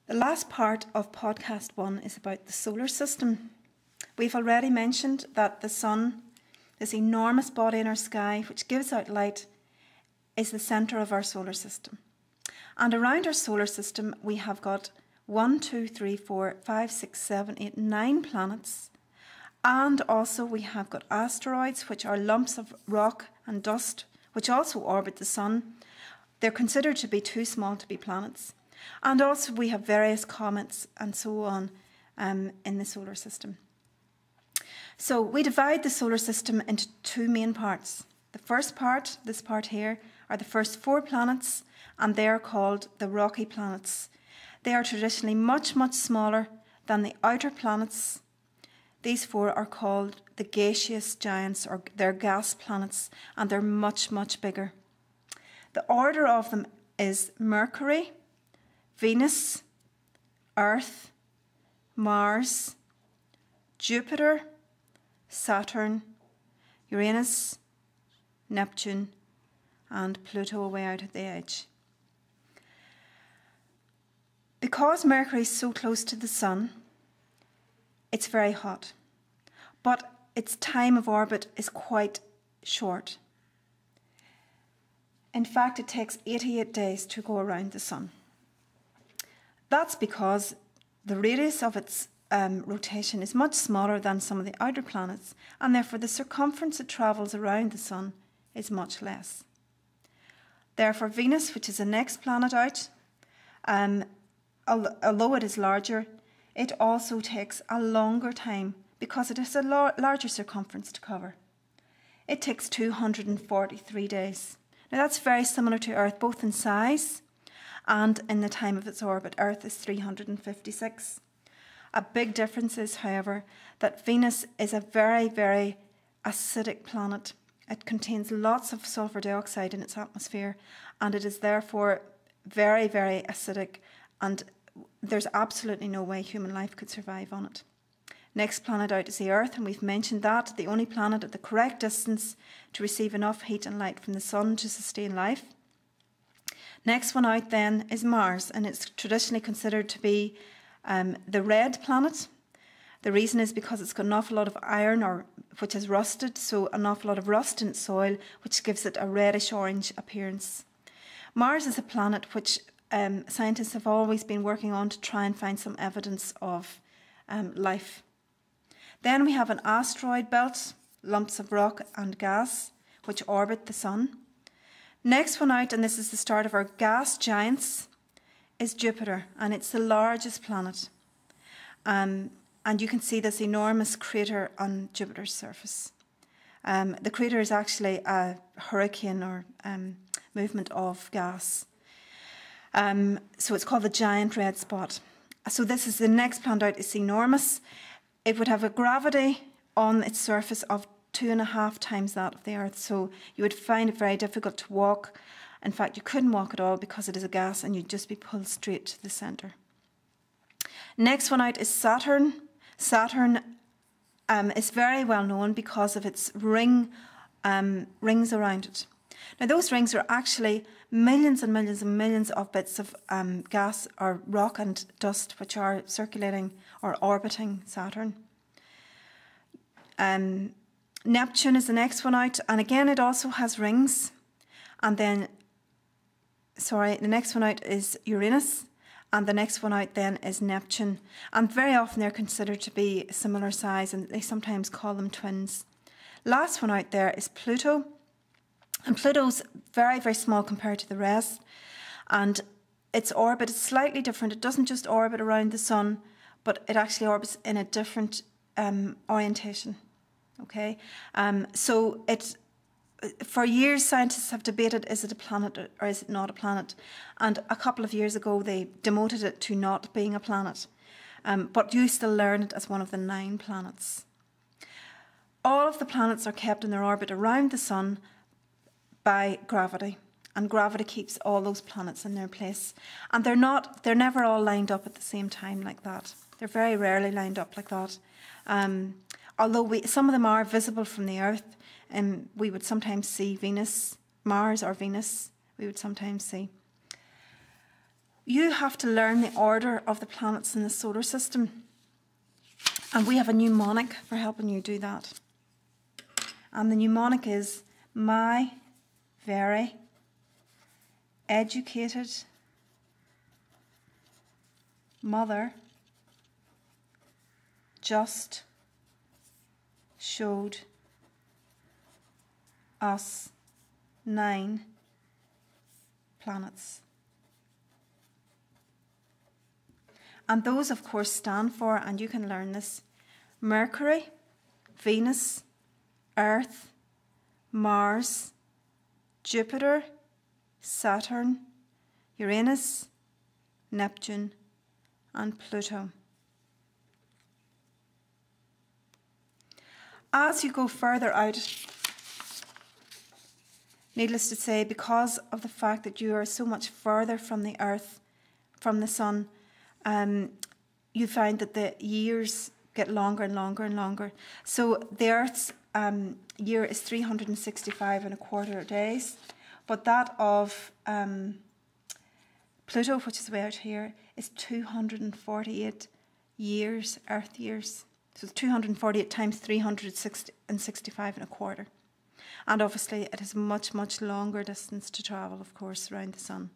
The last part of podcast 1 is about the solar system. We've already mentioned that the sun, this enormous body in our sky which gives out light, is the centre of our solar system. And around our solar system we have got 1, 2, 3, 4, 5, 6, 7, 8, 9 planets. And also we have got asteroids, which are lumps of rock and dust, which also orbit the sun. They're considered to be too small to be planets. And also we have various comets and so on in the solar system. So we divide the solar system into 2 main parts. The first part, this part here, are the first 4 planets, and they are called the rocky planets. They are traditionally much, much smaller than the outer planets. These 4 are called the gaseous giants, or they're gas planets, and they're much, much bigger. The order of them is Mercury, Venus, Earth, Mars, Jupiter, Saturn, Uranus, Neptune, and Pluto away out at the edge. Because Mercury is so close to the sun, it's very hot, but its time of orbit is quite short. In fact, it takes 88 days to go around the sun. That's because the radius of its rotation is much smaller than some of the outer planets, and therefore the circumference it travels around the sun is much less. Therefore, Venus, which is the next planet out, although it is larger, it also takes a longer time because it has a larger circumference to cover. It takes 243 days. Now that's very similar to Earth, both in size and in the time of its orbit. Earth is 356. A big difference is, however, that Venus is a very, very acidic planet. It contains lots of sulfur dioxide in its atmosphere, and it is therefore very, very acidic, and there's absolutely no way human life could survive on it. Next planet out is the Earth, and we've mentioned that, the only planet at the correct distance to receive enough heat and light from the sun to sustain life. Next one out then is Mars, and it's traditionally considered to be the red planet. The reason is because it's got an awful lot of iron, which is rusted, so an awful lot of rust in its soil, which gives it a reddish-orange appearance. Mars is a planet which scientists have always been working on to try and find some evidence of life. Then we have an asteroid belt, lumps of rock and gas, which orbit the sun. Next one out, and this is the start of our gas giants, is Jupiter, and it's the largest planet. And you can see this enormous crater on Jupiter's surface. The crater is actually a hurricane or movement of gas. So it's called the giant red spot. So this is the next planet out. It's enormous. It would have a gravity on its surface of 2.5 times that of the Earth. So you would find it very difficult to walk. In fact, you couldn't walk at all because it is a gas and you'd just be pulled straight to the centre. Next one out is Saturn. Saturn is very well known because of its rings around it. Now those rings are actually millions and millions and millions of bits of gas or rock and dust which are circulating or orbiting Saturn. Neptune is the next one out, and again it also has rings. And then, the next one out is Uranus, and the next one out then is Neptune. And very often they're considered to be similar size, and they sometimes call them twins. Last one out there is Pluto. And Pluto's very, very small compared to the rest. And its orbit is slightly different. It doesn't just orbit around the sun, but it actually orbits in a different orientation. Okay? So for years, scientists have debated, is it a planet or is it not a planet? And a couple of years ago, they demoted it to not being a planet. But you still learn it as one of the 9 planets. All of the planets are kept in their orbit around the sun by gravity, and gravity keeps all those planets in their place. And they're never all lined up at the same time like that. They're very rarely lined up like that. Although some of them are visible from the Earth, and we would sometimes see Venus, Mars or Venus, we would sometimes see. you have to learn the order of the planets in the solar system. And we have a mnemonic for helping you do that. And the mnemonic is: my very educated mother just showed us 9 planets. And those, of course, stand for, and you can learn this, Mercury, Venus, Earth, Mars, Jupiter, Saturn, Uranus, Neptune, and Pluto. As you go further out, needless to say, because of the fact that you are so much further from the Earth, from the Sun, you find that the years get longer and longer and longer. So the Earth's year is 365 and a quarter days, but that of Pluto, which is way out here, is 248 years, Earth years. So 248 times 365 and a quarter. And obviously it is a much, much longer distance to travel, of course, around the Sun.